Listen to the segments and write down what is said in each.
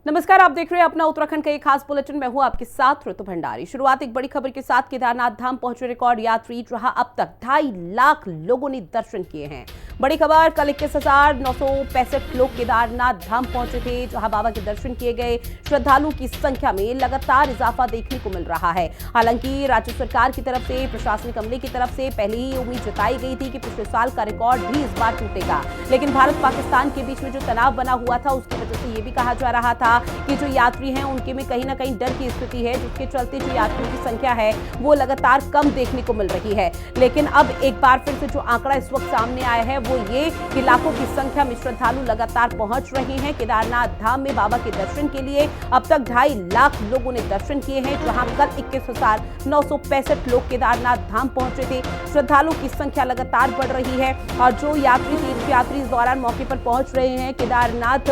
नमस्कार, आप देख रहे हैं अपना उत्तराखंड का एक खास बुलेटिन। मैं हूं आपके साथ ऋतु भंडारी। शुरुआत एक बड़ी खबर के साथ। केदारनाथ धाम पहुंचे रिकॉर्ड यात्री, जहां अब तक 2.5 लाख लोगों ने दर्शन किए हैं। बड़ी खबर, कल 21,965 लोग केदारनाथ धाम पहुंचे थे, जहां बाबा के दर्शन किए गए। श्रद्धालुओं की संख्या में लगातार इजाफा देखने को मिल रहा है। हालांकि राज्य सरकार की तरफ से, प्रशासनिक अमले की तरफ से पहले ही उम्मीद जताई गई थी कि पिछले साल का रिकॉर्ड भी इस बार टूटेगा, लेकिन भारत पाकिस्तान के बीच में जो तनाव बना हुआ था, उसकी वजह से ये भी कहा जा रहा था कि जो यात्री हैं उनके में कहीं ना कहीं डर की स्थिति है, जिसके चलते जो यात्रियों की संख्या है वो लगातार कम देखने को मिल रही है। लेकिन अब एक बार फिर से जो आंकड़ा इस वक्त सामने आया है वो ये कि लाखों की संख्या में श्रद्धालु लगातार पहुंच रहे हैं केदारनाथ धाम में बाबा के दर्शन के लिए। अब तक 2.5 लाख लोगों ने दर्शन किए हैं, जहां कल 21,965 लोग केदारनाथ धाम पहुंचे थे। श्रद्धालुओं की संख्या लगातार बढ़ रही है और जो तीर्थयात्री इस दौरान मौके पर पहुंच रहे हैं केदारनाथ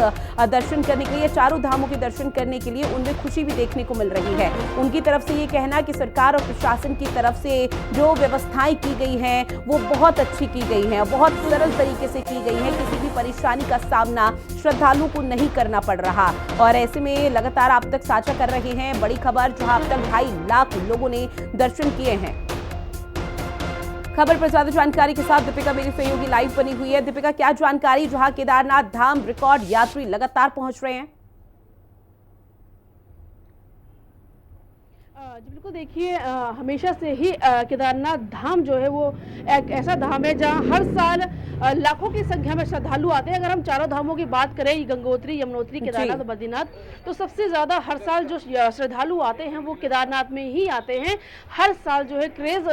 दर्शन करने के लिए, चारों धामों के दर्शन करने के लिए, उनमें खुशी भी देखने को मिल रही है। उनकी तरफ से ये कहना कि सरकार और प्रशासन की तरफ से जो व्यवस्थाएं की गई हैं वो बहुत अच्छी की गई हैं, बहुत सरल तरीके से की गई हैं। किसी भी परेशानी का सामना श्रद्धालुओं को नहीं करना पड़ रहा और ऐसे में लगातार आप तक साझा कर रहे हैं बड़ी खबर, जहां अब तक 2.5 लाख लोगों ने दर्शन किए हैं। खबर पर ज्यादा जानकारी के साथ दीपिका मेरी सहयोगी लाइव बनी हुई है। दीपिका, क्या जानकारी, जहां केदारनाथ धाम रिकॉर्ड यात्री लगातार पहुंच रहे हैं? जी बिल्कुल, देखिए हमेशा से ही केदारनाथ धाम जो है वो एक ऐसा धाम है जहां हर साल लाखों की संख्या में श्रद्धालु आते हैं। अगर हम चारों धामों की बात करें, गंगोत्री, यमुनोत्री, केदारनाथ और बद्रीनाथ, तो सबसे ज़्यादा हर साल जो श्रद्धालु आते हैं वो केदारनाथ में ही आते हैं। हर साल जो है क्रेज़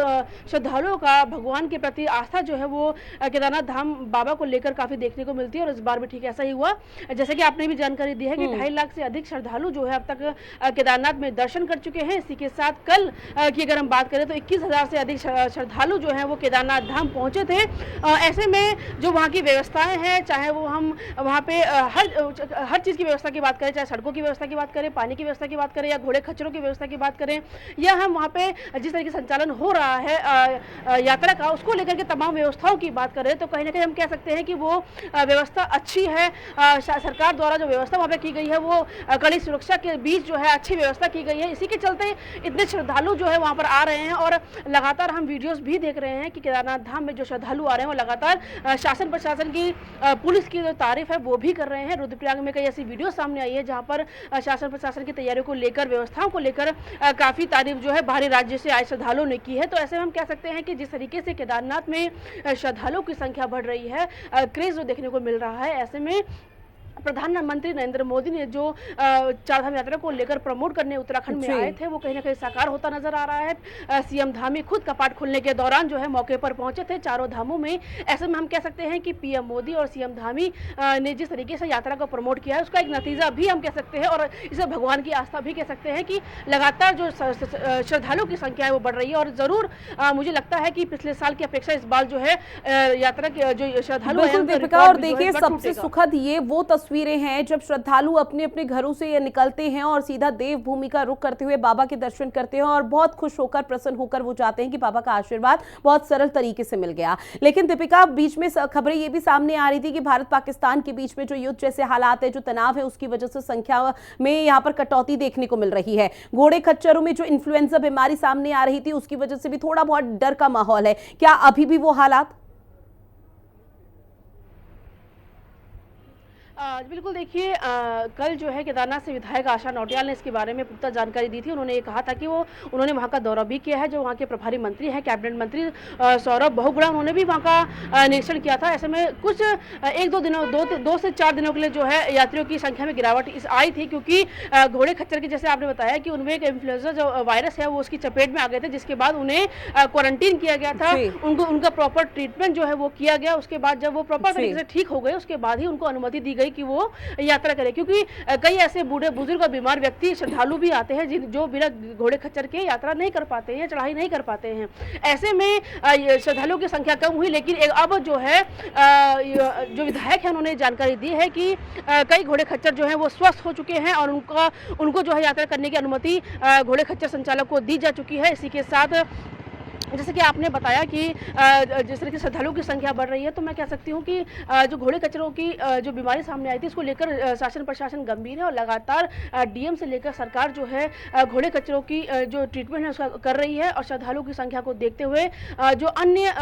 श्रद्धालुओं का भगवान के प्रति आस्था जो है वो केदारनाथ धाम बाबा को लेकर काफ़ी देखने को मिलती है और इस बार भी ठीक ऐसा ही हुआ। जैसे कि आपने भी जानकारी दी है कि 2.5 लाख से अधिक श्रद्धालु जो है अब तक केदारनाथ में दर्शन कर चुके हैं। इसी के साथ कल की अगर हम बात करें तो 21,000 से अधिक श्रद्धालु जो हैं वो केदारनाथ धाम पहुंचे थे। ऐसे में जो वहाँ की व्यवस्थाएं हैं, चाहे वो हम वहाँ पे हर चीज़ की व्यवस्था की बात करें, चाहे सड़कों की व्यवस्था की बात करें, पानी की व्यवस्था की बात करें या घोड़े खच्चरों की व्यवस्था की बात करें, या हम वहाँ पे जिस तरह के संचालन हो रहा है यात्रा का, उसको लेकर के तमाम व्यवस्थाओं की बात करें तो कहीं ना कहीं हम कह सकते हैं कि वो व्यवस्था अच्छी है। सरकार द्वारा जो व्यवस्था वहाँ पे की गई है वो कड़ी सुरक्षा के बीच जो है अच्छी व्यवस्था की गई है। इसी के चलते इतने श्रद्धालु जो है वहाँ पर आ रहे हैं और लगातार हम वीडियोस भी देख रहे हैं कि केदारनाथ धाम में जो श्रद्धालु आ रहे हैं वो लगातार शासन प्रशासन की, पुलिस की जो तारीफ है वो भी कर रहे हैं। रुद्रप्रयाग में कई ऐसी वीडियो सामने आई है जहाँ पर शासन प्रशासन की तैयारियों को लेकर, व्यवस्थाओं को लेकर काफ़ी तारीफ जो है बाहरी राज्य से आए श्रद्धालुओं ने की है। तो ऐसे में हम कह सकते हैं कि जिस तरीके से केदारनाथ में श्रद्धालुओं की संख्या बढ़ रही है, क्रेज जो देखने को मिल रहा है, ऐसे में प्रधानमंत्री नरेंद्र मोदी ने जो चारधाम यात्रा को लेकर प्रमोट करने उत्तराखंड में आए थे वो कहीं ना कहीं साकार होता नजर आ रहा है। सीएम धामी खुद कपाट खुलने के दौरान जो है मौके पर पहुंचे थे चारों धामों में। ऐसे में हम कह सकते हैं कि पीएम मोदी और सीएम धामी ने जिस तरीके से यात्रा को प्रमोट किया है उसका एक नतीजा भी हम कह सकते हैं और इसे भगवान की आस्था भी कह सकते हैं कि लगातार जो श्रद्धालुओं की संख्या है वो बढ़ रही है। और जरूर मुझे लगता है कि पिछले साल की अपेक्षा इस बार जो है यात्रा के जो श्रद्धालु और देखिए सबसे सुखद ये वो तस्वीरें हैं जब श्रद्धालु अपने अपने घरों से निकलते हैं और सीधा देवभूमि का रुख करते हुए बाबा के दर्शन करते हैं और बहुत खुश होकर, प्रसन्न होकर वो चाहते हैं कि बाबा का आशीर्वाद बहुत सरल तरीके से मिल गया। लेकिन दीपिका, बीच में खबरें ये भी सामने आ रही थी कि भारत पाकिस्तान के बीच में जो युद्ध जैसे हालात है, जो तनाव है, उसकी वजह से संख्या में यहाँ पर कटौती देखने को मिल रही है। घोड़े खच्चरों में जो इन्फ्लुएंजा बीमारी सामने आ रही थी उसकी वजह से भी थोड़ा बहुत डर का माहौल है। क्या अभी भी वो हालात? बिल्कुल, देखिए कल जो है केदारनाथ से विधायक आशा नौटियाल ने इसके बारे में पुख्ता जानकारी दी थी। उन्होंने ये कहा था कि उन्होंने वहाँ का दौरा भी किया है। जो वहाँ के प्रभारी मंत्री हैं, कैबिनेट मंत्री सौरभ बहुगुणा, उन्होंने भी वहाँ का निरीक्षण किया था। ऐसे में कुछ 2 से 4 दिनों के लिए जो है यात्रियों की संख्या में गिरावट आई थी, क्योंकि घोड़े खच्चर की, जैसे आपने बताया कि उनमें एक इन्फ्लुएंजा जो वायरस है वो उसकी चपेट में आ गए थे, जिसके बाद उन्हें क्वारंटीन किया गया था। उनका प्रॉपर ट्रीटमेंट जो है वो किया गया। उसके बाद जब वो प्रॉपर तरीके से ठीक हो गए उसके बाद ही उनको अनुमति दी गई कि वो यात्रा करें, क्योंकि कई ऐसे बूढ़े बुजुर्ग और बीमार व्यक्ति श्रद्धालु भी आते हैं जो बिना घोड़े खच्चर के यात्रा नहीं कर पाते हैं या चढ़ाई नहीं कर पाते हैं। ऐसे में श्रद्धालुओं की संख्या कम हुई, लेकिन अब जो है जो विधायक है उन्होंने जानकारी दी है कि कई घोड़े खच्चर जो है वो स्वस्थ हो चुके हैं और उनको जो है यात्रा करने की अनुमति घोड़े खच्चर संचालक को दी जा चुकी है। इसी के साथ जैसे कि आपने बताया कि जिस तरह की श्रद्धालुओं की संख्या बढ़ रही है, तो मैं कह सकती हूँ कि जो घोड़े खच्चरों की जो बीमारी सामने आई थी, इसको लेकर शासन प्रशासन गंभीर है और लगातार डीएम से लेकर सरकार जो है घोड़े खच्चरों की जो ट्रीटमेंट है उसका कर रही है। और श्रद्धालुओं की संख्या को देखते हुए जो अन्य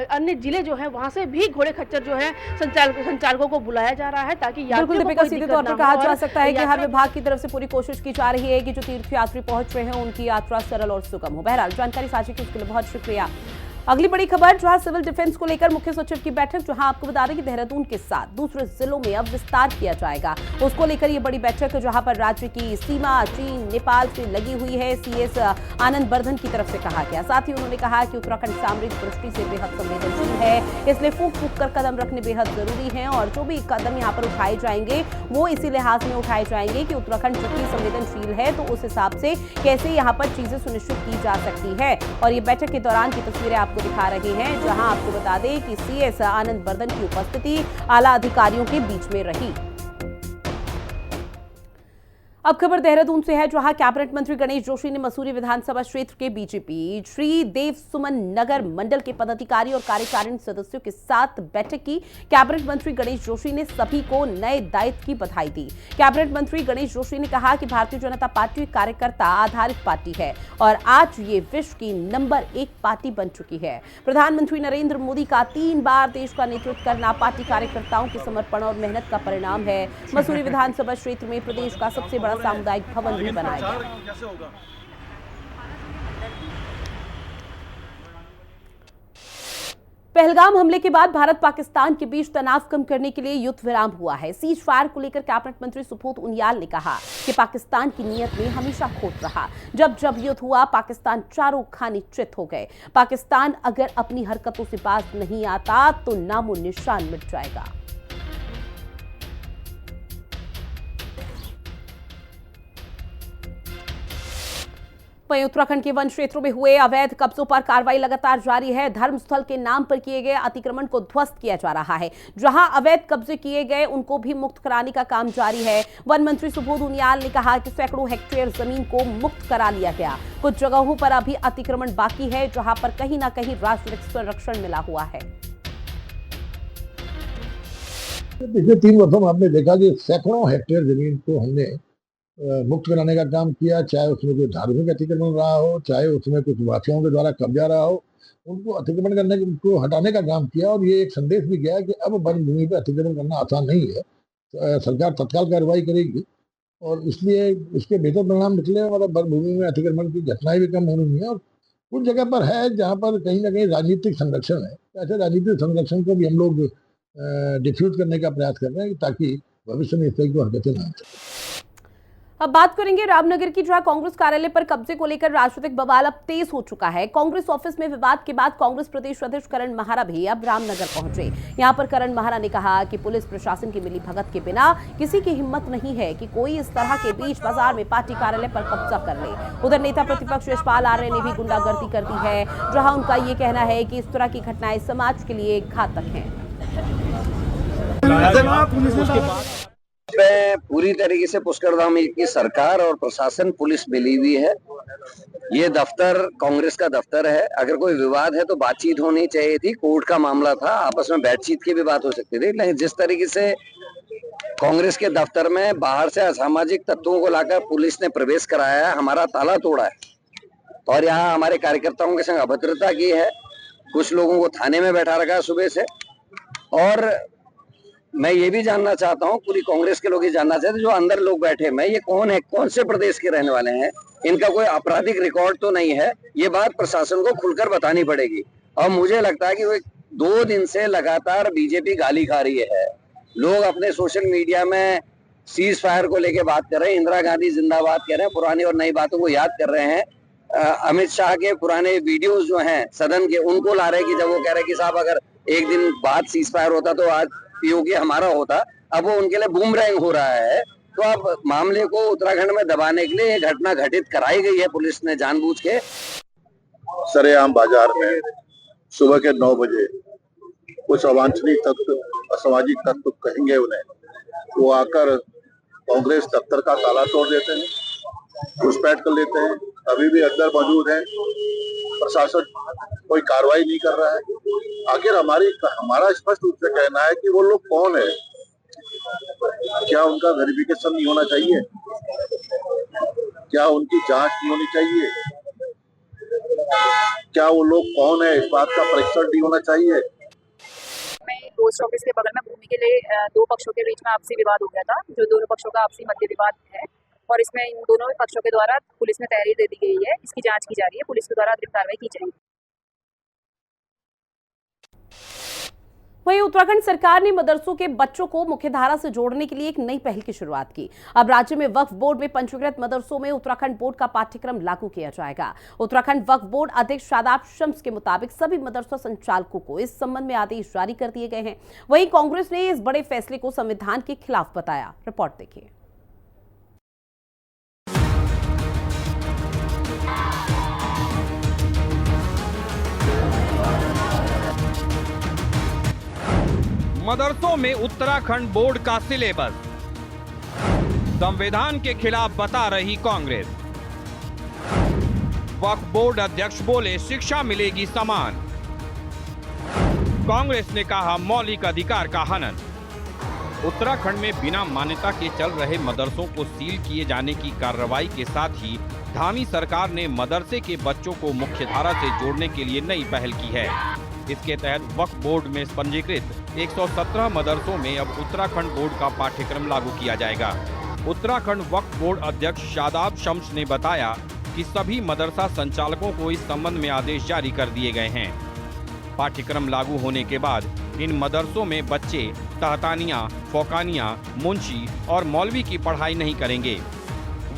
अन्य जिले जो है वहाँ से भी घोड़े खच्चर जो है संचालकों को बुलाया जा रहा है, ताकि बिल्कुल दीपिका, सीधे तौर पर कहा जा सकता है कि हर विभाग की तरफ से पूरी कोशिश की जा रही है कि जो तीर्थयात्री पहुंच रहे हैं उनकी यात्रा सरल और सुगम हो। बहरहाल जानकारी साझी की उसके लिए बहुत शुक्रिया। अगली बड़ी खबर, जहां सिविल डिफेंस को लेकर मुख्य सचिव की बैठक, जहां आपको बता दें कि देहरादून के साथ दूसरे जिलों में अब विस्तार किया जाएगा, उसको लेकर ये बड़ी बैठक जहां पर राज्य की सीमा चीन नेपाल से लगी हुई है, सीएस आनंद बर्धन की तरफ से कहा गया। साथ ही उन्होंने कहा कि उत्तराखंड सामरिक दृष्टि से बेहद संवेदनशील है, इसलिए फूंक फूंक कर कदम रखने बेहद जरूरी है और जो भी कदम यहाँ पर उठाए जाएंगे वो इसी लिहाज में उठाए जाएंगे कि उत्तराखंड जितनी संवेदनशील है तो उस हिसाब से कैसे यहाँ पर चीजें सुनिश्चित की जा सकती है। और ये बैठक के दौरान की तस्वीरें आपको दिखा रहे हैं, जहां आपको बता दें कि सीएस आनंद बर्धन की उपस्थिति आला अधिकारियों के बीच में रही। अब खबर देहरादून से है, जहां कैबिनेट मंत्री गणेश जोशी ने मसूरी विधानसभा क्षेत्र के बीजेपी श्री देव सुमन नगर मंडल के पदाधिकारी और कार्यकारिणी सदस्यों के साथ बैठक की। कैबिनेट मंत्री गणेश जोशी ने सभी को नए दायित्व की बधाई दी। कैबिनेट मंत्री गणेश जोशी ने कहा कि भारतीय जनता पार्टी कार्यकर्ता आधारित पार्टी है और आज ये विश्व की नंबर 1 पार्टी बन चुकी है। प्रधानमंत्री नरेंद्र मोदी का 3 बार देश का नेतृत्व करना पार्टी कार्यकर्ताओं के समर्पण और मेहनत का परिणाम है। मसूरी विधानसभा क्षेत्र में प्रदेश का सबसे बड़ा सामुदायिक भवन भी बनाया गया। पहलगाम हमले के बाद भारत पाकिस्तान के बीच तनाव कम करने के लिए युद्ध विराम हुआ है। सीज फायर को लेकर कैबिनेट मंत्री सुबोध उनियाल ने कहा कि पाकिस्तान की नीयत में हमेशा खोट रहा। जब जब युद्ध हुआ पाकिस्तान चारों खाने चित हो गए। पाकिस्तान अगर अपनी हरकतों से बाज नहीं आता तो नामो निशान मिट जाएगा। वहीं उत्तराखंड के वन क्षेत्रों में हुए अवैध कब्जों पर कार्रवाई लगातार जारी है। धर्मस्थल के नाम पर किए गए अतिक्रमण को ध्वस्त किया जा रहा है। जहां अवैध कब्जे किए गए उनको भी मुक्त कराने का काम जारी है। वन मंत्री सुबोध उनियाल ने कहा कि सैकड़ों हेक्टेयर जमीन को मुक्त करा लिया गया। कुछ जगहों पर अभी अतिक्रमण बाकी है, जहां पर कहीं ना कहीं राजनीतिक संरक्षण मिला हुआ है। पिछले 3 वर्षों में हमने देखा कि सैकड़ों हेक्टेयर जमीन को हमने मुक्त कराने का काम किया, चाहे उसमें कोई धार्मिक अतिक्रमण रहा हो, चाहे उसमें कुछ वासियों के द्वारा कब्जा रहा हो, उनको अतिक्रमण करने को हटाने का काम किया। और ये एक संदेश भी गया कि अब वन भूमि पर अतिक्रमण करना आसान नहीं है, सरकार तत्काल कार्रवाई करेगी और इसलिए इसके बेहतर परिणाम निकले और अब वन भूमि में अतिक्रमण की घटनाएं भी कम हो रही है। और कुछ जगह पर है जहाँ पर कहीं ना कहीं राजनीतिक संरक्षण है, ऐसे राजनीतिक संरक्षण को भी हम लोग डिफ्यूज करने का प्रयास कर रहे हैं ताकि भविष्य में इस तरह की हरकतें ना हो। अब बात करेंगे रामनगर की, जहां कांग्रेस कार्यालय पर कब्जे को लेकर राजनीतिक बवाल अब तेज हो चुका है। कांग्रेस ऑफिस में विवाद के बाद कांग्रेस प्रदेश अध्यक्ष करण महारा भी अब रामनगर पहुंचे। यहां पर करण महारा ने कहा कि पुलिस प्रशासन की मिलीभगत के बिना किसी की हिम्मत नहीं है कि कोई इस तरह के बीच बाजार में पार्टी कार्यालय पर कब्जा कर ले। उधर नेता प्रतिपक्ष यशपाल आर्य ने भी गुंडागर्दी कर दी है, जहां उनका ये कहना है कि इस तरह की घटनाएं समाज के लिए घातक हैं। पूरी तरीके से पुष्करधाम की सरकार और प्रशासन पुलिस मिली हुई है। ये दफ्तर कांग्रेस का दफ्तर है। अगर कोई विवाद है तो बातचीत होनी चाहिए थी, कोर्ट का मामला था, आपस में बातचीत की भी बात हो सकती थी। लेकिन जिस तरीके से कांग्रेस के दफ्तर में बाहर से असामाजिक तत्वों को लाकर पुलिस ने प्रवेश कराया है, हमारा ताला तोड़ा है और यहाँ हमारे कार्यकर्ताओं के संग अभद्रता की है। कुछ लोगों को थाने में बैठा रखा है सुबह से। और मैं ये भी जानना चाहता हूँ, पूरी कांग्रेस के लोग ये जानना चाहते हैं जो अंदर लोग बैठे में ये कौन है, कौन से प्रदेश के रहने वाले हैं, इनका कोई आपराधिक रिकॉर्ड तो नहीं है। ये बात प्रशासन को खुलकर बतानी पड़ेगी। और मुझे लगता है कि वो 2 दिन से लगातार बीजेपी गाली खा रही है। लोग अपने सोशल मीडिया में सीज फायर को लेके बात कर रहे हैं, इंदिरा गांधी जिंदाबाद कह रहे हैं, पुरानी और नई बातों को याद कर रहे हैं। अमित शाह के पुराने वीडियोस जो हैं सदन के, उनको ला रहे हैं कि जब वो कह रहे हैं कि साहब अगर एक दिन बाद सीज फायर होता तो आज पीओके हमारा होता। अब वो उनके लिए बूमरैंग हो रहा है। तो अब मामले को उत्तराखंड में दबाने के लिए ये घटना घटित कराई गई है पुलिस ने जानबूझ के। सरेआम बाजार में सुबह के 9 बजे कुछ अवांछनीय तत्व, असामाजिक तत्व कहेंगे उन्हें, वो आकर कांग्रेस दफ्तर का ताला तोड़ देते हैं, घुसपैठ कर लेते हैं। अभी भी अंदर मौजूद हैं। प्रशासन कोई कार्रवाई नहीं कर रहा है। आखिर हमारा स्पष्ट रूप से कहना है कि वो लोग कौन है, क्या उनका वेरिफिकेशन नहीं होना चाहिए, क्या उनकी जांच नहीं होनी चाहिए, क्या वो लोग कौन है इस बात का परीक्षण नहीं होना चाहिए। पोस्ट ऑफिस के बगल में भूमि के लिए दो पक्षों के बीच में आपसी विवाद हो गया था, जो दोनों पक्षों का आपसी मध्य विवाद है और इसमें इन दोनों पक्षों के द्वारा पुलिस में तहरीर दे दी गई है। इसकी जांच की जा रही है, पुलिस के द्वारा अग्रिम कार्रवाई की जाएगी। वहीं उत्तराखंड सरकार ने मदरसों के बच्चों को मुख्यधारा से जोड़ने के लिए एक नई पहल की शुरुआत की। अब राज्य में वक्फ बोर्ड में पंजीकृत मदरसों में उत्तराखंड बोर्ड का पाठ्यक्रम लागू किया जाएगा। उत्तराखंड वक्फ बोर्ड अध्यक्ष शादाब शम्स के मुताबिक सभी मदरसा संचालकों को इस संबंध में आदेश जारी कर दिए गए हैं। वहीं कांग्रेस ने इस बड़े फैसले को संविधान के खिलाफ बताया। रिपोर्ट देखिए। मदरसों में उत्तराखंड बोर्ड का सिलेबस, संविधान के खिलाफ बता रही कांग्रेस। वक्फ बोर्ड अध्यक्ष बोले शिक्षा मिलेगी समान। कांग्रेस ने कहा मौलिक अधिकार का हनन। उत्तराखंड में बिना मान्यता के चल रहे मदरसों को सील किए जाने की कार्रवाई के साथ ही धामी सरकार ने मदरसे के बच्चों को मुख्यधारा से जोड़ने के लिए नई पहल की है। इसके तहत वक्फ बोर्ड में पंजीकृत 117 मदरसों में अब उत्तराखंड बोर्ड का पाठ्यक्रम लागू किया जाएगा। उत्तराखंड वक्फ बोर्ड अध्यक्ष शादाब शम्स ने बताया कि सभी मदरसा संचालकों को इस संबंध में आदेश जारी कर दिए गए हैं। पाठ्यक्रम लागू होने के बाद इन मदरसों में बच्चे तहतानिया, फौकानिया, मुंशी और मौलवी की पढ़ाई नहीं करेंगे।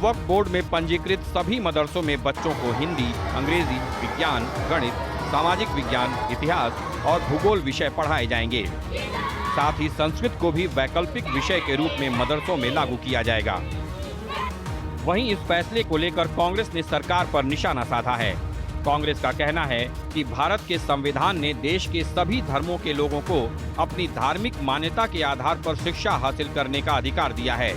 वक्फ बोर्ड में पंजीकृत सभी मदरसों में बच्चों को हिंदी, अंग्रेजी, विज्ञान, गणित, सामाजिक विज्ञान, इतिहास और भूगोल विषय पढ़ाए जाएंगे। साथ ही संस्कृत को भी वैकल्पिक विषय के रूप में मदरसों में लागू किया जाएगा। वहीं इस फैसले को लेकर कांग्रेस ने सरकार पर निशाना साधा है। कांग्रेस का कहना है कि भारत के संविधान ने देश के सभी धर्मों के लोगों को अपनी धार्मिक मान्यता के आधार पर शिक्षा हासिल करने का अधिकार दिया है,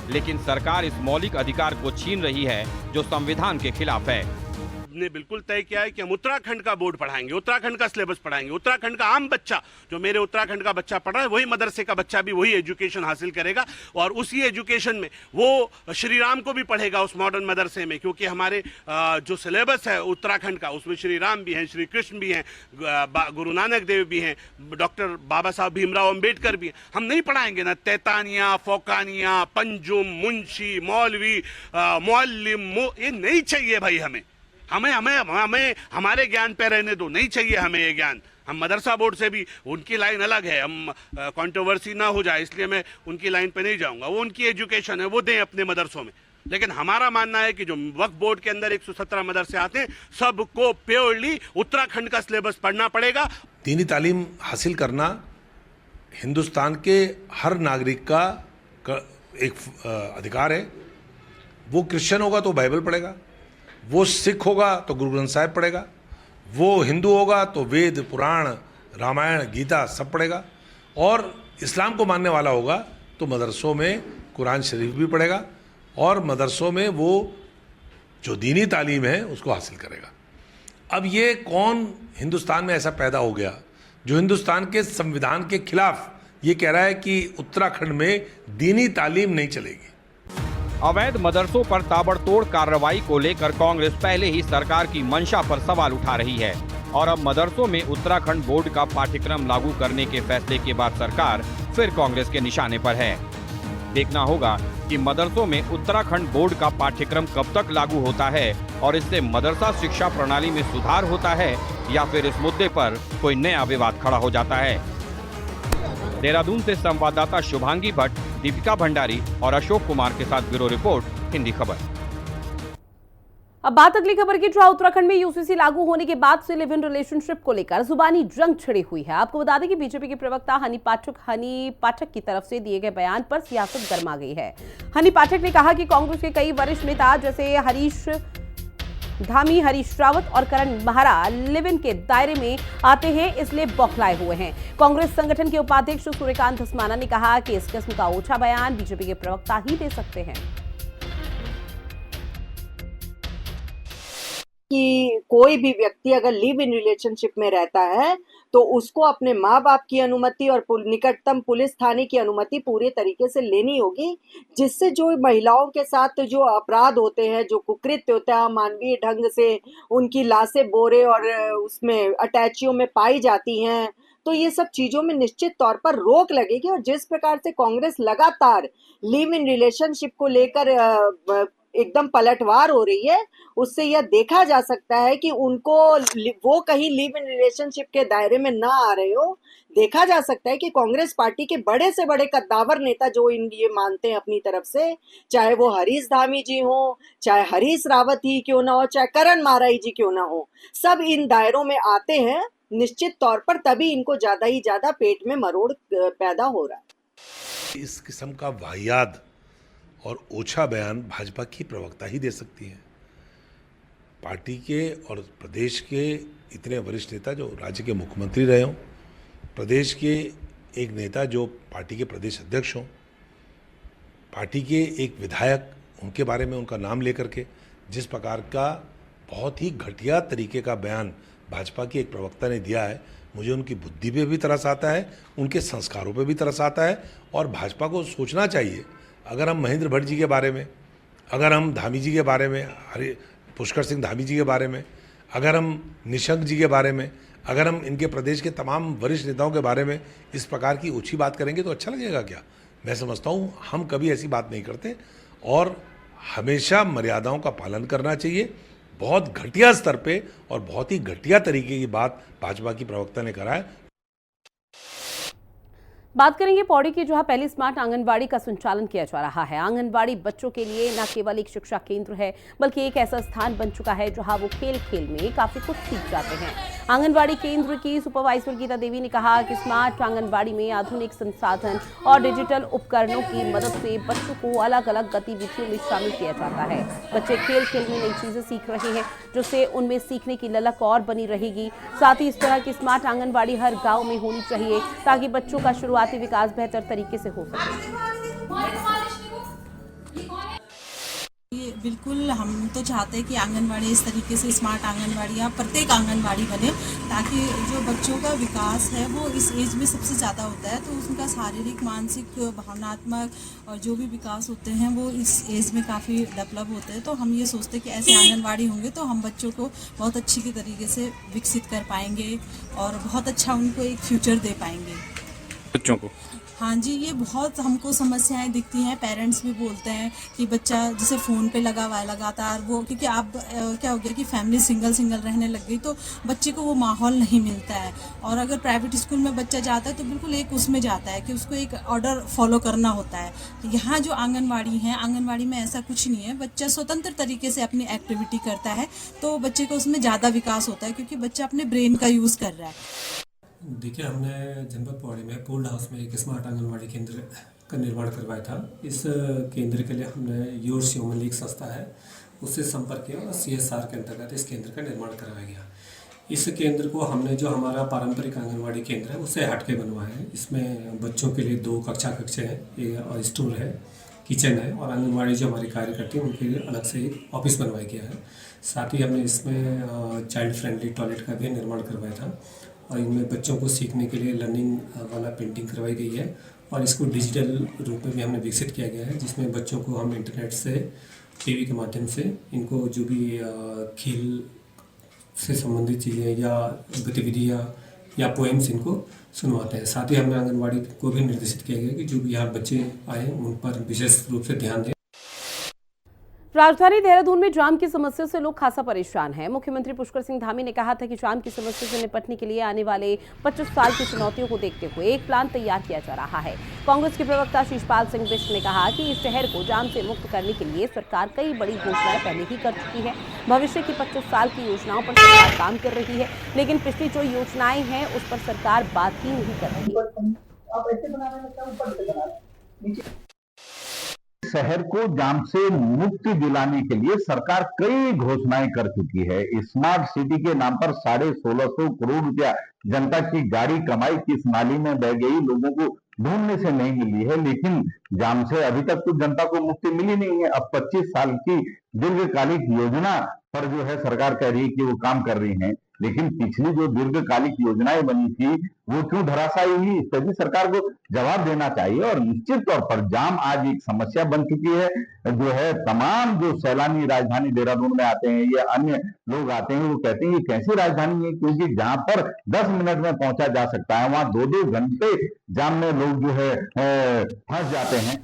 लेकिन सरकार इस मौलिक अधिकार को छीन रही है जो संविधान के खिलाफ है। ने बिल्कुल तय किया है कि हम उत्तराखंड का बोर्ड पढ़ाएंगे, उत्तराखंड का सिलेबस पढ़ाएंगे। उत्तराखंड का आम बच्चा, जो मेरे उत्तराखंड का बच्चा पढ़ रहा है, वही मदरसे का बच्चा भी वही एजुकेशन हासिल करेगा और उसी एजुकेशन में वो श्री राम को भी पढ़ेगा उस मॉडर्न मदरसे में, क्योंकि हमारे जो सिलेबस है उत्तराखंड का उसमें श्री राम भी हैं, श्री कृष्ण भी हैं, गुरु नानक देव भी हैं, डॉक्टर बाबा साहब भीमराव अम्बेडकर भी हैं। हम नहीं पढ़ाएंगे ना तैतानिया, फौकानिया, पंजुम, मुंशी, मौलवी, मुअल्लिम, ये नहीं चाहिए भाई। हमें हमारे ज्ञान पे रहने दो, नहीं चाहिए हमें ये ज्ञान। हम मदरसा बोर्ड से भी, उनकी लाइन अलग है, हम कंट्रोवर्सी ना हो जाए इसलिए मैं उनकी लाइन पे नहीं जाऊंगा। वो उनकी एजुकेशन है, वो दें अपने मदरसों में। लेकिन हमारा मानना है कि जो वक्फ बोर्ड के अंदर 117 मदरसे आते हैं, सबको प्योरली उत्तराखंड का सिलेबस पढ़ना पड़ेगा। दीनी तालीम हासिल करना हिंदुस्तान के हर नागरिक का एक अधिकार है। वो क्रिश्चियन होगा तो बाइबल पढ़ेगा, वो सिख होगा तो गुरु ग्रंथ साहिब पढ़ेगा, वो हिंदू होगा तो वेद, पुराण, रामायण, गीता सब पढ़ेगा, और इस्लाम को मानने वाला होगा तो मदरसों में कुरान शरीफ भी पढ़ेगा और मदरसों में वो जो दीनी तालीम है उसको हासिल करेगा। अब ये कौन हिंदुस्तान में ऐसा पैदा हो गया जो हिंदुस्तान के संविधान के खिलाफ ये कह रहा है कि उत्तराखंड में दीनी तालीम नहीं चलेगी। अवैध मदरसों पर ताबड़तोड़ कार्रवाई को लेकर कांग्रेस पहले ही सरकार की मंशा पर सवाल उठा रही है और अब मदरसों में उत्तराखंड बोर्ड का पाठ्यक्रम लागू करने के फैसले के बाद सरकार फिर कांग्रेस के निशाने पर है। देखना होगा कि मदरसों में उत्तराखंड बोर्ड का पाठ्यक्रम कब तक लागू होता है और इससे मदरसा शिक्षा प्रणाली में सुधार होता है या फिर इस मुद्दे पर कोई नया विवाद खड़ा हो जाता है। देहरादून से संवाददाता शुभांगी भट्ट, दीपिका भंडारी और अशोक कुमार के साथ ब्यूरो रिपोर्ट, हिंदी खबर। अब बात अगली खबर की, जहां उत्तराखंड में यूसीसी लागू होने के बाद से लिव इन रिलेशनशिप को लेकर जुबानी जंग छिड़ी हुई है। आपको बता दें कि बीजेपी के प्रवक्ता हनी पाठक की तरफ से दिए गए बयान पर सियासत गर्मा गई है। हनी पाठक ने कहा कि कांग्रेस के कई वरिष्ठ नेता जैसे हरीश धामी, हरीश रावत और करण महरा लिव इन के दायरे में आते हैं, इसलिए बौखलाए हुए हैं। कांग्रेस संगठन के उपाध्यक्ष सूर्यकांत धस्माना ने कहा कि इस किस्म का ओछा बयान बीजेपी के प्रवक्ता ही दे सकते हैं। कि कोई भी व्यक्ति अगर लिव इन रिलेशनशिप में रहता है तो उसको अपने माँ बाप की अनुमति और निकटतम पुलिस थाने की अनुमति पूरे तरीके से लेनी होगी, जिससे जो महिलाओं के साथ जो अपराध होते हैं, जो कुकृत्य होता है, अमानवीय ढंग से उनकी लाशें बोरे और उसमें अटैचियों में पाई जाती हैं, तो ये सब चीजों में निश्चित तौर पर रोक लगेगी। और जिस प्रकार से कांग्रेस लगातार लिव इन रिलेशनशिप को लेकर एकदम पलटवार हो रही है, उससे यह देखा जा सकता है कि उनको वो कहीं लिव इन रिलेशनशिप के दायरे में ना आ रहे हो। देखा जा सकता है कि कांग्रेस पार्टी के बड़े से बड़े कद्दावर नेता जो ये मानते हैं अपनी तरफ से, चाहे वो हरीश धामी जी हो, चाहे हरीश रावत ही क्यों ना हो, चाहे करण माराई जी क्यों ना हो, सब इन दायरों में आते हैं निश्चित तौर पर, तभी इनको ज्यादा ही ज्यादा पेट में मरोड़ पैदा हो रहा है। इस किस्म का वाहियात और ओछा बयान भाजपा की प्रवक्ता ही दे सकती है। पार्टी के और प्रदेश के इतने वरिष्ठ नेता जो राज्य के मुख्यमंत्री रहे हों, प्रदेश के एक नेता जो पार्टी के प्रदेश अध्यक्ष हों, पार्टी के एक विधायक, उनके बारे में उनका नाम लेकर के जिस प्रकार का बहुत ही घटिया तरीके का बयान भाजपा की एक प्रवक्ता ने दिया है, मुझे उनकी बुद्धि पे भी तरस आता है, उनके संस्कारों पे भी तरस आता है। और भाजपा को सोचना चाहिए, अगर हम महेंद्र भट्ट जी के बारे में, अगर हम धामी जी के बारे में, पुष्कर सिंह धामी जी के बारे में, अगर हम निशंक जी के बारे में, अगर हम इनके प्रदेश के तमाम वरिष्ठ नेताओं के बारे में इस प्रकार की ऊँची बात करेंगे तो अच्छा लगेगा क्या? मैं समझता हूँ हम कभी ऐसी बात नहीं करते और हमेशा मर्यादाओं का पालन करना चाहिए। बहुत घटिया स्तर पे और बहुत ही घटिया तरीके की बात भाजपा की प्रवक्ता ने करा है। बात करेंगे पौड़ी की, जहां पहली स्मार्ट आंगनबाड़ी का संचालन किया जा रहा है। आंगनबाड़ी बच्चों के लिए न केवल एक शिक्षा केंद्र है, बल्कि एक ऐसा स्थान बन चुका है जहां वो खेल खेल में काफी कुछ सीख जाते हैं। आंगनबाड़ी केंद्र की सुपरवाइजर गीता देवी ने कहा कि स्मार्ट आंगनबाड़ी में आधुनिक संसाधन और डिजिटल उपकरणों की मदद से बच्चों को अलग अलग गतिविधियों में शामिल किया जाता है। बच्चे खेल खेल में नई चीजें सीख रहे हैं, जिससे उनमें सीखने की ललक और बनी रहेगी। साथ ही इस तरह की स्मार्ट आंगनबाड़ी हर गाँव में होनी चाहिए, ताकि बच्चों का शुरुआती विकास बेहतर तरीके से हो सके। बिल्कुल, हम तो चाहते हैं कि आंगनबाड़ी इस तरीके से स्मार्ट आंगनबाड़ी या प्रत्येक आंगनबाड़ी बने, ताकि जो बच्चों का विकास है वो इस एज में सबसे ज़्यादा होता है, तो उनका शारीरिक, मानसिक, भावनात्मक और जो भी विकास होते हैं वो इस एज में काफ़ी डेवलप होते हैं। तो हम ये सोचते हैं कि ऐसे आंगनबाड़ी होंगे तो हम बच्चों को बहुत अच्छी के तरीके से विकसित कर पाएंगे और बहुत अच्छा उनको एक फ्यूचर दे पाएंगे बच्चों को। हाँ जी, ये बहुत हमको समस्याएं दिखती हैं। पेरेंट्स भी बोलते हैं कि बच्चा जैसे फ़ोन पे लगा हुआ है लगातार, वो क्योंकि आप क्या हो गया कि फैमिली सिंगल रहने लग गई, तो बच्चे को वो माहौल नहीं मिलता है। और अगर प्राइवेट स्कूल में बच्चा जाता है तो बिल्कुल एक उसमें जाता है कि उसको एक ऑर्डर फॉलो करना होता है। यहाँ जो आंगनबाड़ी है, आंगनबाड़ी में ऐसा कुछ नहीं है, बच्चा स्वतंत्र तरीके से अपनी एक्टिविटी करता है, तो बच्चे को उसमें ज़्यादा विकास होता है क्योंकि बच्चा अपने ब्रेन का यूज़ कर रहा है। देखिए, हमने जनपद पौड़ी में पोल्ड हाउस में एक स्मार्ट आंगनबाड़ी केंद्र का निर्माण करवाया था। इस केंद्र के लिए हमने योर्स ह्यूमन लीग संस्था है उससे संपर्क किया और CSR के अंतर्गत इस केंद्र का निर्माण करवाया गया। इस केंद्र को हमने जो हमारा पारंपरिक आंगनबाड़ी केंद्र है उससे हटके बनवाया है। इसमें बच्चों के लिए 2 कक्षे हैं और स्टोर है, किचन है, और आंगनबाड़ी जो हमारी कार्यकर्ती है उनके लिए अलग से एक ऑफिस बनवाया गया है। साथ ही हमने इसमें चाइल्ड फ्रेंडली टॉयलेट का भी निर्माण करवाया था और इनमें बच्चों को सीखने के लिए लर्निंग वाला पेंटिंग करवाई गई है और इसको डिजिटल रूप में भी हमने विकसित किया गया है, जिसमें बच्चों को हम इंटरनेट से, टीवी के माध्यम से इनको जो भी खेल से संबंधित चीज़ें या गतिविधियाँ या पोएम्स इनको सुनवाते हैं। साथ ही हमने आंगनबाड़ी को भी निर्देशित किया गया कि जो भी यहाँ बच्चे आए उन पर विशेष रूप से ध्यान दें। राजधानी देहरादून में जाम की समस्या से लोग खासा परेशान हैं। मुख्यमंत्री पुष्कर सिंह धामी ने कहा था कि जाम की समस्या से निपटने के लिए आने वाले 25 साल की चुनौतियों को देखते हुए एक प्लान तैयार किया जा रहा है। कांग्रेस के प्रवक्ता शीशपाल सिंह बिष्ट ने कहा कि इस शहर को जाम से मुक्त करने के लिए सरकार कई बड़ी घोषणाएं पहले ही कर चुकी है। भविष्य की 25 साल की योजनाओं पर सरकार काम कर रही है, लेकिन पिछली जो योजनाएं हैं उस पर सरकार बात ही नहीं कर रही। शहर को जाम से मुक्ति दिलाने के लिए सरकार कई घोषणाएं कर चुकी है। स्मार्ट सिटी के नाम पर 1650 करोड़ रुपया जनता की गाड़ी कमाई की इस नाली में बह गई लोगों को ढूंढने से नहीं मिली है, लेकिन जाम से अभी तक तो जनता को मुक्ति मिली नहीं है। अब 25 साल की दीर्घकालिक योजना पर जो है सरकार कह रही है कि वो काम कर रही है, लेकिन पिछली जो दीर्घकालिक योजनाएं बनी थी वो क्यों धराशायी हुई, इस पर भी सरकार को जवाब देना चाहिए। और निश्चित तौर पर जाम आज एक समस्या बन चुकी है। जो है तमाम जो सैलानी राजधानी देहरादून में आते हैं या अन्य लोग आते हैं, वो कहते हैं ये कैसी राजधानी है, क्योंकि जहां पर 10 मिनट में पहुंचा जा सकता है वहां 2-2 घंटे जाम में लोग जो है फंस जाते हैं।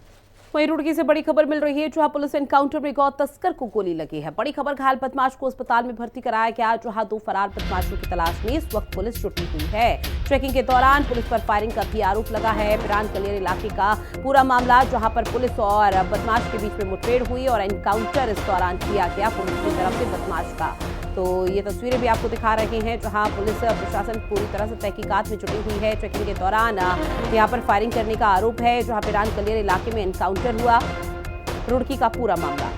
वहीं रुड़की से बड़ी खबर मिल रही है, जहां पुलिस एनकाउंटर में गौ तस्कर को गोली लगी है। बड़ी खबर, घायल बदमाश को अस्पताल में भर्ती कराया गया, जहां 2 फरार बदमाशों की तलाश में इस वक्त पुलिस जुटी हुई है। चेकिंग के दौरान पुलिस पर फायरिंग का भी आरोप लगा है। पिरान कलियर इलाके का पूरा मामला, जहां पर पुलिस और बदमाश के बीच में मुठभेड़ हुई और एनकाउंटर इस दौरान किया गया पुलिस की तरफ से बदमाश का। तो ये तस्वीरें भी आपको दिखा रहे हैं, जहां पुलिस प्रशासन पूरी तरह से तहकीकात में जुटी हुई है। चेकिंग के दौरान यहां पर फायरिंग करने का आरोप है, जहां पिरान कलियर इलाके में एनकाउंटर हुआ। रुड़की का पूरा मामला।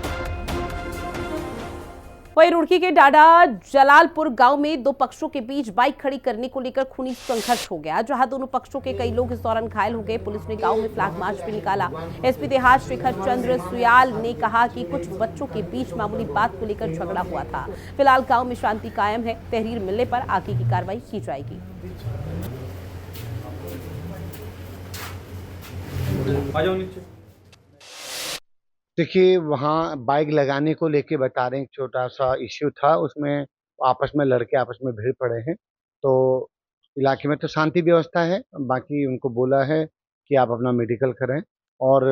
वहीं रुड़की के डाडा जलालपुर गांव में 2 पक्षों के बीच बाइक खड़ी करने को लेकर खूनी संघर्ष हो गया, जहां दोनों पक्षों के कई लोग इस दौरान घायल हो गए। पुलिस ने गांव में फ्लैग मार्च भी निकाला। एसपी देहात शेखर चंद्र सुयाल ने कहा कि कुछ बच्चों के बीच मामूली बात को लेकर झगड़ा हुआ था। फिलहाल गांव में शांति कायम है। तहरीर मिलने पर आगे की कार्रवाई की जाएगी। देखिए, वहाँ बाइक लगाने को लेके बता रहे हैं, एक छोटा सा इश्यू था, उसमें आपस में लड़के आपस में भिड़ पड़े हैं। तो इलाके में तो शांति व्यवस्था है, बाकी उनको बोला है कि आप अपना मेडिकल करें और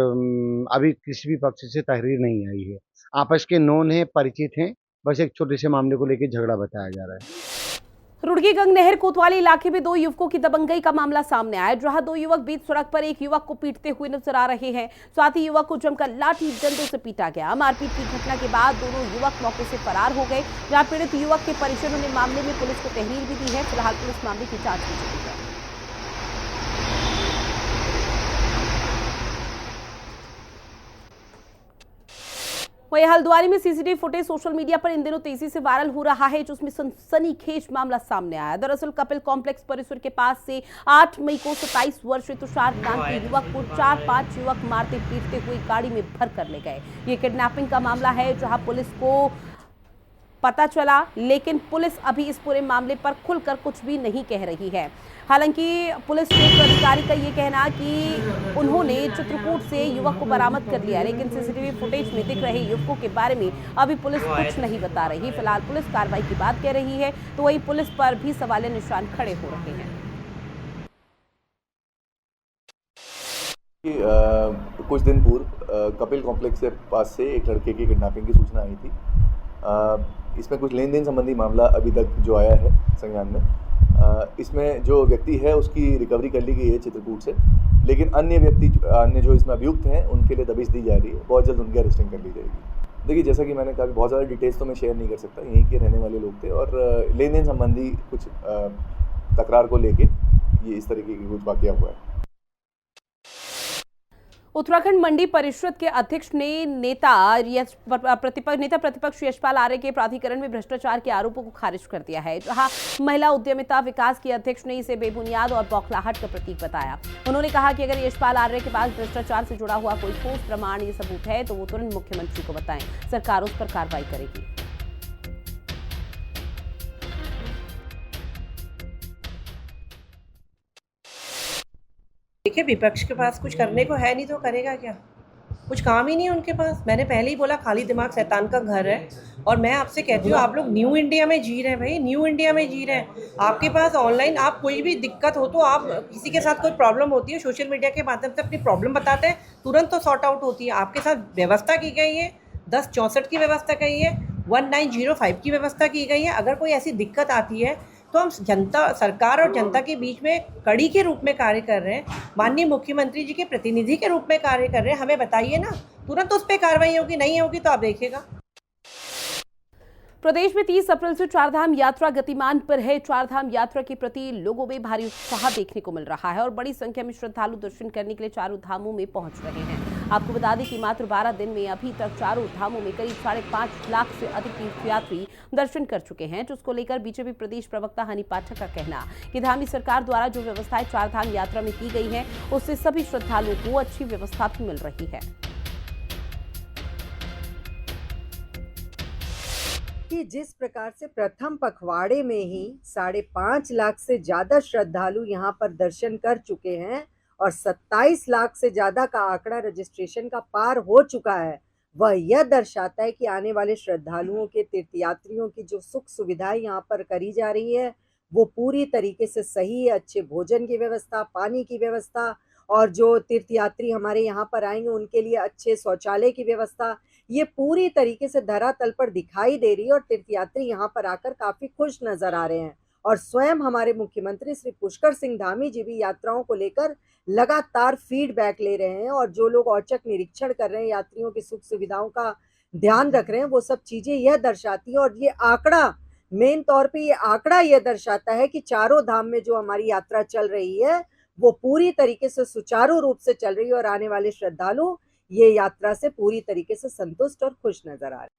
अभी किसी भी पक्ष से तहरीर नहीं आई है। आपस के नोन हैं, परिचित हैं, बस एक छोटे से मामले को लेकर झगड़ा बताया जा रहा है। रुड़की गंगनहर कोतवाली इलाके में 2 युवकों की दबंगई का मामला सामने आया, जहां 2 युवक बीच सड़क पर एक युवक को पीटते हुए नजर आ रहे हैं। साथ ही युवक को जमकर लाठी डंडों से पीटा गया। मारपीट की घटना के बाद दोनों युवक मौके से फरार हो गए। जहां पीड़ित युवक के परिजनों ने मामले में पुलिस को तहरीर भी दी है। फिलहाल पुलिस मामले की जांच कर रही है। वहीं हल्द्वानी में सीसीटीवी फुटेज सोशल मीडिया पर इन दिनों तेजी से वायरल हो रहा है, जिसमें सनसनीखेज मामला सामने आया। दरअसल कपिल कॉम्प्लेक्स परिसर के पास से 8 मई को 27 वर्षीय तुषार नाम के युवक को 4-5 युवक मारते पीटते हुए गाड़ी में भर कर ले गए। ये किडनैपिंग का मामला है, जहां पुलिस को पता चला, लेकिन पुलिस अभी इस पूरे मामले पर खुलकर कुछ भी नहीं कह रही है। हालांकि पुलिस क्षेत्र अधिकारी का ये कहना कि उन्होंने चित्रकूट से युवक को बरामद कर लिया, लेकिन सीसीटीवी फुटेज में दिख रहे युवकों के बारे में अभी पुलिस कुछ नहीं बता रही। फिलहाल पुलिस कार्रवाई की बात कह रही है, तो वही पुलिस पर भी सवालिया निशान खड़े हो रहे हैं। कुछ दिन पूर्व कपिल कॉम्प्लेक्स के पास से एक लड़के की किडनैपिंग की सूचना आई थी। इसमें कुछ लेन देन संबंधी मामला अभी तक जो आया है संज्ञान में, इसमें जो व्यक्ति है उसकी रिकवरी कर ली गई है चित्रकूट से, लेकिन अन्य जो इसमें अभियुक्त हैं उनके लिए दबिश दी जा रही है। बहुत जल्द उनकी अरेस्टिंग कर ली जाएगी। देखिए, जैसा कि मैंने कहा, बहुत ज़्यादा डिटेल्स तो मैं शेयर नहीं कर सकता, यहीं के रहने वाले लोग थे और लेन देन संबंधी कुछ तकरार को लेके ये इस तरीके की कुछ वाकया हुआ है। उत्तराखंड मंडी परिषद के अध्यक्ष ने नेता प्रतिपक्ष यशपाल आर्य के प्राधिकरण में भ्रष्टाचार के आरोपों को खारिज कर दिया है, जहां महिला उद्यमिता विकास के अध्यक्ष ने इसे बेबुनियाद और बौखलाहट का प्रतीक बताया। उन्होंने कहा कि अगर यशपाल आर्य के पास भ्रष्टाचार से जुड़ा हुआ कोई ठोस प्रमाण या सबूत है तो वो तुरंत मुख्यमंत्री को बताएं, सरकार उस पर कार्रवाई करेगी। देखिए, विपक्ष के पास कुछ करने को है नहीं तो करेगा क्या? कुछ काम ही नहीं उनके पास। मैंने पहले ही बोला, खाली दिमाग शैतान का घर है। और मैं आपसे कहती हूँ, आप लोग न्यू इंडिया में जी रहे हैं भाई, न्यू इंडिया में जी रहे हैं। आपके पास ऑनलाइन आप कोई भी दिक्कत हो तो आप किसी के साथ कोई प्रॉब्लम होती है, सोशल मीडिया के माध्यम से अपनी प्रॉब्लम बताते हैं, तुरंत तो सॉर्ट आउट होती है। आपके साथ व्यवस्था की गई है, 1064 की व्यवस्था की है, 1905 की व्यवस्था की गई है। अगर कोई ऐसी दिक्कत आती है तो हम जनता, सरकार और जनता के बीच में कड़ी के रूप में कार्य कर रहे हैं, माननीय मुख्यमंत्री जी के प्रतिनिधि के रूप में कार्य कर रहे हैं। हमें बताइए ना, तुरंत उस पर कार्रवाई होगी, नहीं होगी तो आप देखिएगा। प्रदेश में 30 अप्रैल से चारधाम यात्रा गतिमान पर है। चारधाम यात्रा के प्रति लोगों में भारी उत्साह देखने को मिल रहा है और बड़ी संख्या में श्रद्धालु दर्शन करने के लिए चारों धामों में पहुंच रहे हैं। आपको बता दें कि मात्र 12 दिन में अभी तक चारों धामों में करीब 5.5 लाख से अधिक तीर्थयात्री दर्शन कर चुके हैं, जिसको लेकर बीजेपी प्रदेश प्रवक्ता हनी पाठक का कहना कि धामी सरकार द्वारा जो व्यवस्थाएं चारधाम यात्रा में की गई है उससे सभी श्रद्धालुओं को अच्छी व्यवस्था भी मिल रही है। कि जिस प्रकार से प्रथम पखवाड़े में ही 5.5 लाख से ज्यादा श्रद्धालु यहाँ पर दर्शन कर चुके हैं और 27 लाख से ज्यादा का आंकड़ा रजिस्ट्रेशन का पार हो चुका है, वह यह दर्शाता है कि आने वाले श्रद्धालुओं के तीर्थयात्रियों की जो सुख सुविधाएं यहाँ पर करी जा रही है वो पूरी तरीके से सही है। अच्छे भोजन की व्यवस्था, पानी की व्यवस्था और जो तीर्थयात्री हमारे यहाँ पर आएंगे उनके लिए अच्छे शौचालय की व्यवस्था, ये पूरी तरीके से धरातल पर दिखाई दे रही है और तीर्थयात्री यहाँ पर आकर काफी खुश नजर आ रहे हैं। और स्वयं हमारे मुख्यमंत्री श्री पुष्कर सिंह धामी जी भी यात्राओं को लेकर लगातार फीडबैक ले रहे हैं और जो लोग औचक निरीक्षण कर रहे हैं, यात्रियों की सुख सुविधाओं का ध्यान रख रहे हैं, वो सब चीजें यह दर्शाती है। और ये आंकड़ा मेन तौर पे यह दर्शाता है कि चारों धाम में जो हमारी यात्रा चल रही है वो पूरी तरीके से सुचारू रूप से चल रही है और आने वाले श्रद्धालु ये यात्रा से पूरी तरीके से संतुष्ट और खुश नजर आ रहे हैं।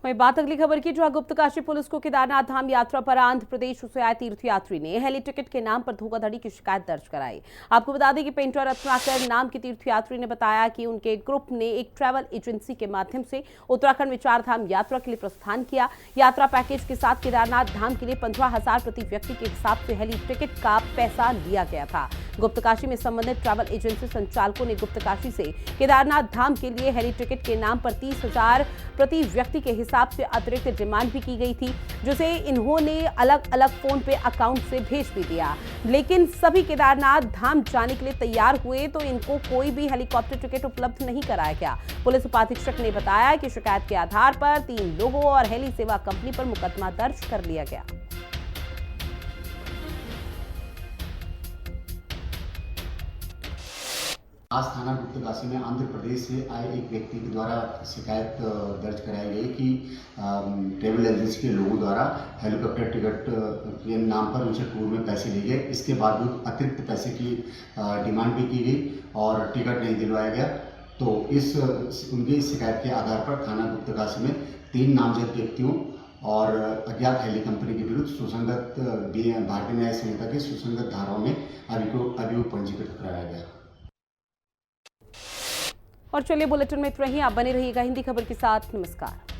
वहीं बात अगली खबर की, जहां गुप्तकाशी पुलिस को केदारनाथ धाम यात्रा पर आंध्र प्रदेश से आए तीर्थयात्री ने हेली टिकट के नाम पर धोखाधड़ी की शिकायत दर्ज कराई। आपको बता दें कि पेंटर रत्नाकर नाम के तीर्थयात्री ने बताया कि उनके ग्रुप ने एक ट्रैवल एजेंसी के माध्यम से उत्तराखंड में 4 धाम यात्रा के लिए प्रस्थान किया। यात्रा पैकेज के साथ केदारनाथ धाम के लिए 15,000 प्रति व्यक्ति के हिसाब से हेली टिकट का पैसा लिया गया था। गुप्तकाशी में संबंधित ट्रैवल एजेंसी संचालकों ने गुप्तकाशी से केदारनाथ धाम के लिए हेली टिकट के नाम पर 30,000 प्रति व्यक्ति के हिसाब से अतिरिक्त डिमांड भी की गई थी, जिसे इन्होंने अलग अलग फोन पे अकाउंट से भेज भी दिया। लेकिन सभी केदारनाथ धाम जाने के लिए तैयार हुए तो इनको कोई भी हेलीकॉप्टर टिकट उपलब्ध नहीं कराया गया। पुलिस उपाधीक्षक ने बताया कि शिकायत के आधार पर 3 लोगों और हेली सेवा कंपनी पर मुकदमा दर्ज कर लिया गया। आज थाना गुप्तकाशी में आंध्र प्रदेश से आए एक व्यक्ति के द्वारा शिकायत दर्ज कराई गई कि ट्रेवल एजेंसी के लोगों द्वारा हेलीकॉप्टर टिकट के नाम पर उनसे टूर में पैसे लिए गए। इसके बावजूद अतिरिक्त पैसे की डिमांड भी की गई और टिकट नहीं दिलवाया गया। तो उनकी शिकायत के आधार पर थाना गुप्तकाशी में 3 नामजद व्यक्तियों और अज्ञात हेली कंपनी के विरुद्ध सुसंगत भारतीय न्याय संहिता की सुसंगत धाराओं में अभियोग पंजीकृत कराया गया। और चलिए बुलेटिन में इतना ही। आप बने रहिएगा हिंदी खबर के साथ। नमस्कार।